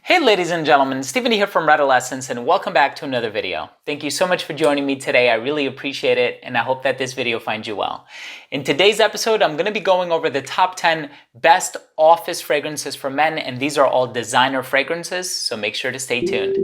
Hey ladies and gentlemen, Stephen here from Redolessence and welcome back to another video. Thank you so much for joining me today. I really appreciate it and I hope that this video finds you well. In today's episode, I'm going to be going over the top 10 best office fragrances for men, and these are all designer fragrances, so make sure to stay tuned.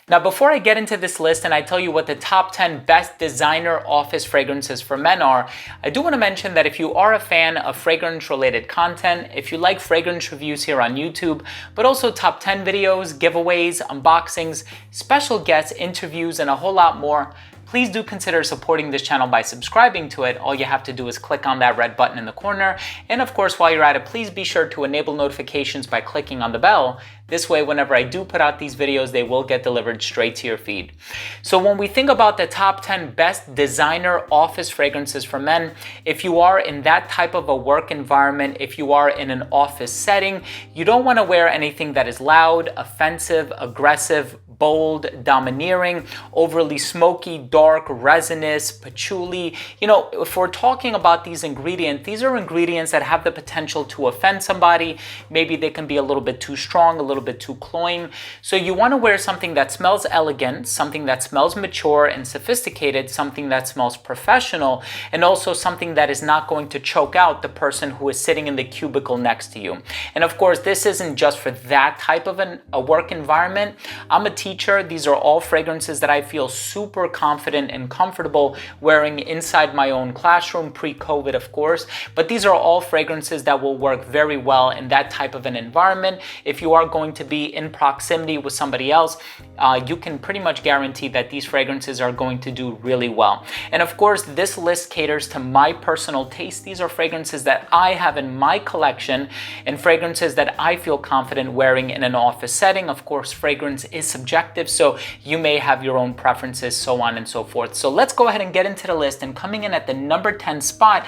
Now, before I get into this list and I tell you what the top 10 best designer office fragrances for men are, I do want to mention that if you are a fan of fragrance-related content, if you like fragrance reviews here on YouTube, but also top 10 videos, giveaways, unboxings, special guests, interviews, and a whole lot more, please do consider supporting this channel by subscribing to it. All you have to do is click on that red button in the corner. And of course, while you're at it, please be sure to enable notifications by clicking on the bell. This way, whenever I do put out these videos, they will get delivered straight to your feed. So when we think about the top 10 best designer office fragrances for men, if you are in that type of a work environment, if you are in an office setting, you don't want to wear anything that is loud, offensive, aggressive, bold, domineering, overly smoky, dark, resinous, patchouli. You know, if we're talking about these ingredients, these are ingredients that have the potential to offend somebody. Maybe they can be a little bit too strong, a little bit too cloying. So you want to wear something that smells elegant, something that smells mature and sophisticated, something that smells professional, and also something that is not going to choke out the person who is sitting in the cubicle next to you. And of course, this isn't just for that type of a work environment. I'm a teacher. These are all fragrances that I feel super confident and comfortable wearing inside my own classroom, pre-COVID, of course. But these are all fragrances that will work very well in that type of an environment. If you are going to be in proximity with somebody else, you can pretty much guarantee that these fragrances are going to do really well. And of course, this list caters to my personal taste. These are fragrances that I have in my collection and fragrances that I feel confident wearing in an office setting. Of course, fragrance is subjective, so you may have your own preferences, so on and so forth. So let's go ahead and get into the list. And coming in at the number 10 spot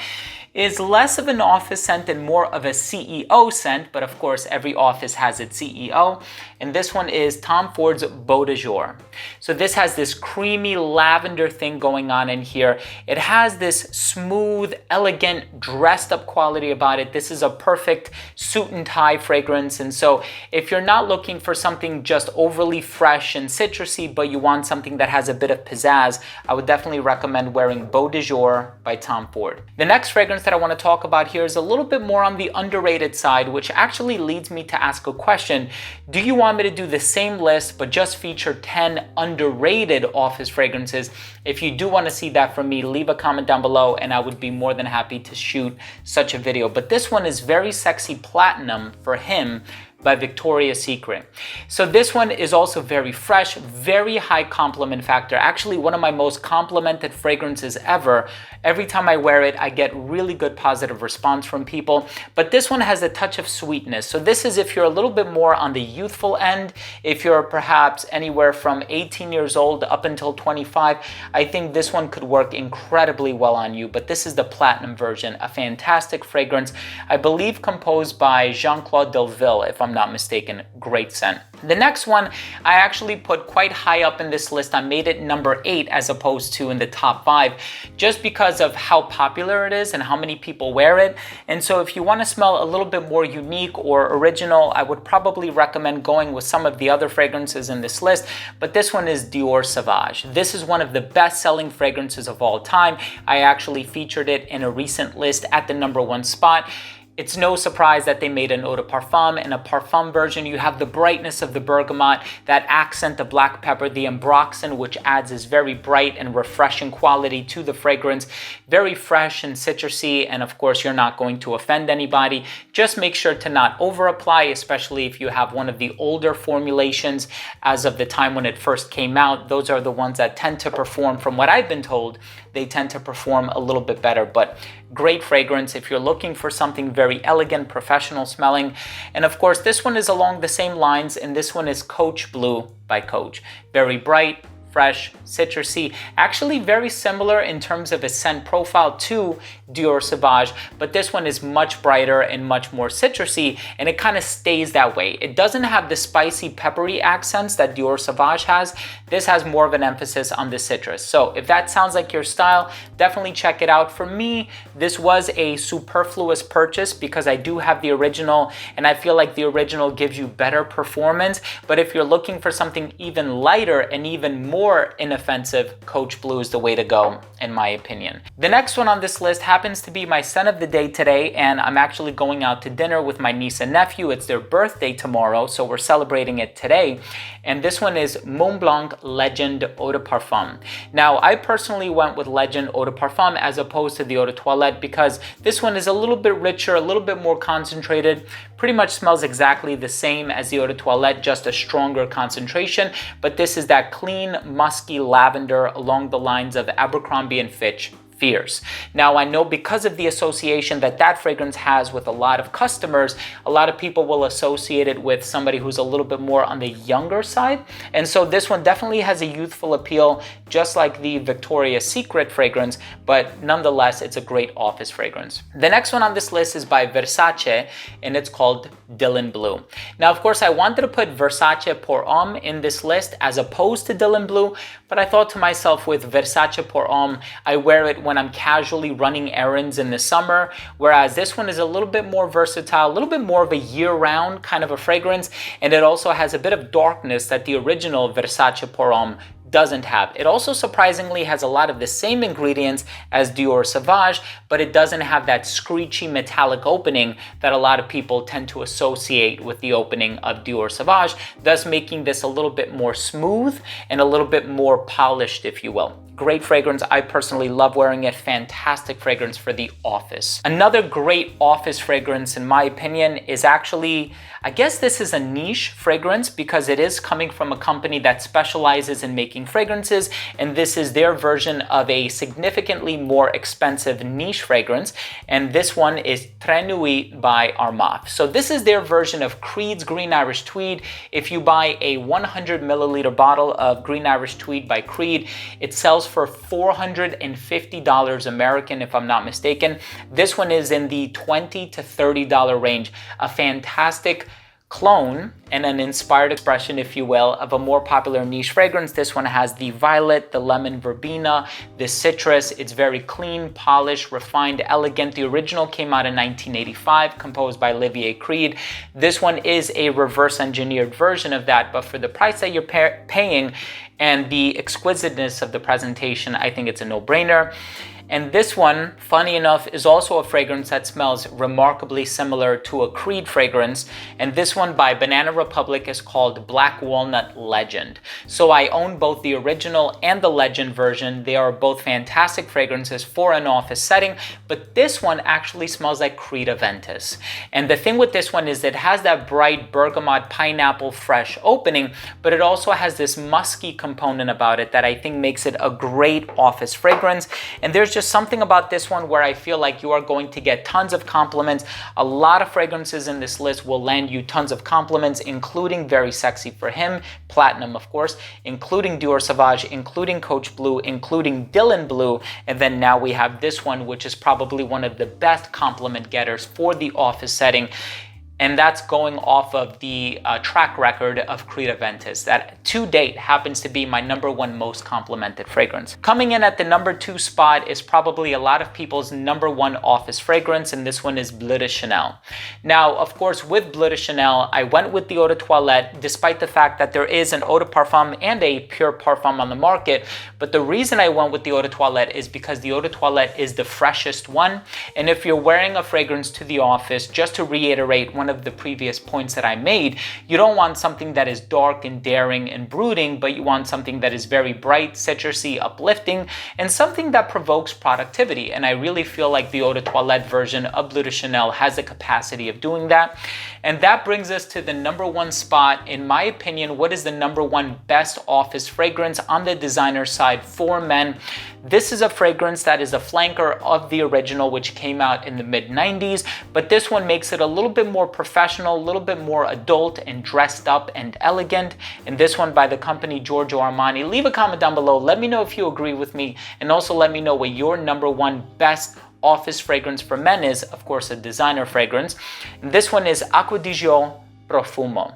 is less of an office scent and more of a CEO scent, but of course every office has its CEO, and this one is Tom Ford's Beau de Jour. So this has this creamy lavender thing going on in here. It has this smooth, elegant, dressed up quality about it. This is a perfect suit and tie fragrance, and so if you're not looking for something just overly fresh and citrusy, but you want something that has a bit of pizzazz, I would definitely recommend wearing Beau de Jour by Tom Ford. The next fragrance that I want to talk about here is a little bit more on the underrated side, which actually leads me to ask a question. Do you want me to do the same list but just feature 10 underrated office fragrances? If you do want to see that from me, leave a comment down below and I would be more than happy to shoot such a video. But this one is Very Sexy Platinum for Him by Victoria's Secret. So this one is also very fresh, very high compliment factor. Actually, one of my most complimented fragrances ever. Every time I wear it, I get really good positive response from people. But this one has a touch of sweetness. So this is if you're a little bit more on the youthful end, if you're perhaps anywhere from 18 years old up until 25, I think this one could work incredibly well on you. But this is the platinum version, a fantastic fragrance. I believe composed by Jean-Claude Delville, if I'm not mistaken. Great scent. The next one I actually put quite high up in this list. I made it number 8 as opposed to in the top 5, just because of how popular it is and how many people wear it. And so if you want to smell a little bit more unique or original, I would probably recommend going with some of the other fragrances in this list. But this one is Dior Sauvage. This is one of the best-selling fragrances of all time. I actually featured it in a recent list at the number 1 spot. It's no surprise that they made an eau de parfum. In a parfum version, you have the brightness of the bergamot, that accent, the black pepper, the ambroxan, which adds this very bright and refreshing quality to the fragrance. Very fresh and citrusy, and of course, you're not going to offend anybody. Just make sure to not over apply, especially if you have one of the older formulations as of the time when it first came out. Those are the ones that tend to perform, from what I've been told, they tend to perform a little bit better. But great fragrance if you're looking for something very elegant, professional smelling. And of course, this one is along the same lines, and this one is Coach Blue by Coach. Very bright, fresh, citrusy, actually very similar in terms of a scent profile to Dior Sauvage, but this one is much brighter and much more citrusy, and it kind of stays that way. It doesn't have the spicy, peppery accents that Dior Sauvage has. This has more of an emphasis on the citrus. So if that sounds like your style, definitely check it out. For me, this was a superfluous purchase because I do have the original, and I feel like the original gives you better performance. But if you're looking for something even lighter and even more inoffensive, Coach Blue is the way to go, in my opinion. The next one on this list happens to be my scent of the day today, and I'm actually going out to dinner with my niece and nephew. It's their birthday tomorrow, so we're celebrating it today. And this one is Blanc Legend Eau de Parfum. Now, I personally went with Legend Eau de Parfum as opposed to the Eau de Toilette because this one is a little bit richer, a little bit more concentrated, pretty much smells exactly the same as the Eau de Toilette, just a stronger concentration. But this is that clean, musky lavender along the lines of Abercrombie & Fitch Fierce. Now, I know because of the association that that fragrance has with a lot of customers, a lot of people will associate it with somebody who's a little bit more on the younger side. And so this one definitely has a youthful appeal, just like the Victoria's Secret fragrance, but nonetheless, it's a great office fragrance. The next one on this list is by Versace, and it's called Dylan Blue. Now, of course, I wanted to put Versace Pour Homme in this list as opposed to Dylan Blue, but I thought to myself, with Versace Pour Homme, I wear it when I'm casually running errands in the summer, whereas this one is a little bit more versatile, a little bit more of a year-round kind of a fragrance, and it also has a bit of darkness that the original Versace Pour Homme doesn't have. It also surprisingly has a lot of the same ingredients as Dior Sauvage, but it doesn't have that screechy metallic opening that a lot of people tend to associate with the opening of Dior Sauvage, thus making this a little bit more smooth and a little bit more polished, if you will. Great fragrance. I personally love wearing it. Fantastic fragrance for the office. Another great office fragrance, in my opinion, is actually, I guess this is a niche fragrance because it is coming from a company that specializes in making fragrances, and this is their version of a significantly more expensive niche fragrance, and this one is Trenuy by Armaf. So this is their version of Creed's Green Irish Tweed. If you buy a 100 milliliter bottle of Green Irish Tweed by Creed, it sells for $450 American, if I'm not mistaken. This one is in the $20 to $30 range. A fantastic clone and an inspired expression, if you will, of a more popular niche fragrance. This one has the violet, the lemon verbena, the citrus. It's very clean, polished, refined, elegant. The original came out in 1985, composed by Olivier Creed. This one is a reverse engineered version of that, but for the price that you're paying and the exquisiteness of the presentation, I think it's a no-brainer. And this one, funny enough, is also a fragrance that smells remarkably similar to a Creed fragrance. And this one by Banana Republic is called Black Walnut Legend. So I own both the original and the Legend version. They are both fantastic fragrances for an office setting, but this one actually smells like Creed Aventus. And the thing with this one is it has that bright bergamot pineapple fresh opening, but it also has this musky component about it that I think makes it a great office fragrance. And there's just something about this one where I feel like you are going to get tons of compliments. A lot of fragrances in this list will land you tons of compliments, including Very Sexy for Him, Platinum, of course, including Dior Sauvage, including Coach Blue, including Dylan Blue, and then now we have this one, which is probably one of the best compliment getters for the office setting. And that's going off of the track record of Creed Aventus that to date happens to be my #1 most complimented fragrance. Coming in at the #2 spot is probably a lot of people's #1 office fragrance, and this one is Blitz Chanel. Now, of course, with Blitz Chanel, I went with the Eau de Toilette, despite the fact that there is an Eau de Parfum and a pure parfum on the market. But the reason I went with the Eau de Toilette is because the Eau de Toilette is the freshest one. And if you're wearing a fragrance to the office, just to reiterate one of the previous points that I made, you don't want something that is dark and daring and brooding, but you want something that is very bright, citrusy, uplifting, and something that provokes productivity. And I really feel like the Eau de Toilette version of Blitz Chanel has the capacity of doing that. And that brings us to the #1 spot. In my opinion, what is the #1 best office fragrance on the designer side for men? This is a fragrance that is a flanker of the original, which came out in the mid-90s, but this one makes it a little bit more professional, a little bit more adult and dressed up and elegant. And this one by the company Giorgio Armani. Leave a comment down below. Let me know if you agree with me, and also let me know what your #1 best office fragrance for men is. Of course, a designer fragrance. And this one is Acqua di Gio Profumo.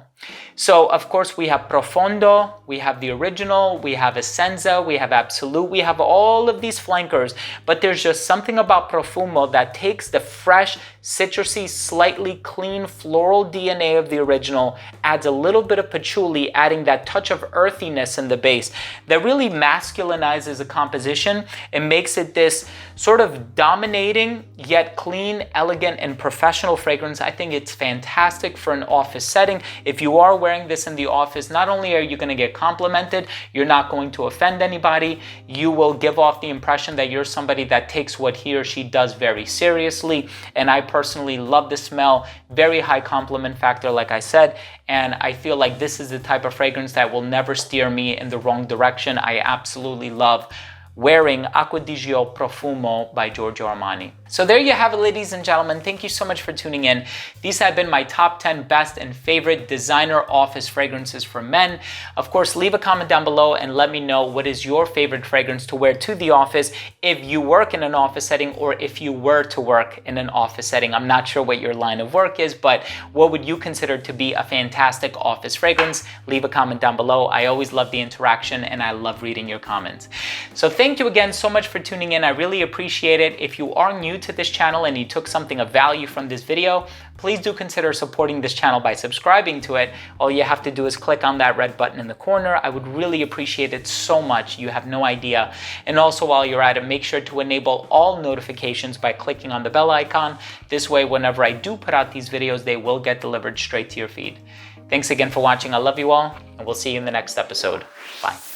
So of course we have Profondo, we have the original, we have Essenza, we have Absolute, we have all of these flankers, but there's just something about Profumo that takes the fresh, citrusy, slightly clean floral DNA of the original, adds a little bit of patchouli, adding that touch of earthiness in the base that really masculinizes the composition and makes it this sort of dominating yet clean, elegant, and professional fragrance. I think it's fantastic for an office setting. If you are wearing this in the office, not only are you going to get complimented, you're not going to offend anybody, you will give off the impression that you're somebody that takes what he or she does very seriously. And I personally love the smell, very high compliment factor, like I said, and I feel like this is the type of fragrance that will never steer me in the wrong direction. I absolutely love wearing Acqua di Gio Profumo by Giorgio Armani. So there you have it, ladies and gentlemen. Thank you so much for tuning in. These have been my top 10 best and favorite designer office fragrances for men. Of course, leave a comment down below and let me know what is your favorite fragrance to wear to the office if you work in an office setting, or if you were to work in an office setting. I'm not sure what your line of work is, but what would you consider to be a fantastic office fragrance? Leave a comment down below. I always love the interaction and I love reading your comments. So thank you again so much for tuning in. I really appreciate it. If you are new to this channel and you took something of value from this video, please do consider supporting this channel by subscribing to it. All you have to do is click on that red button in the corner. I would really appreciate it so much. You have no idea. And also, while you're at it, make sure to enable all notifications by clicking on the bell icon. This way, whenever I do put out these videos, they will get delivered straight to your feed. Thanks again for watching. I love you all, and we'll see you in the next episode. Bye.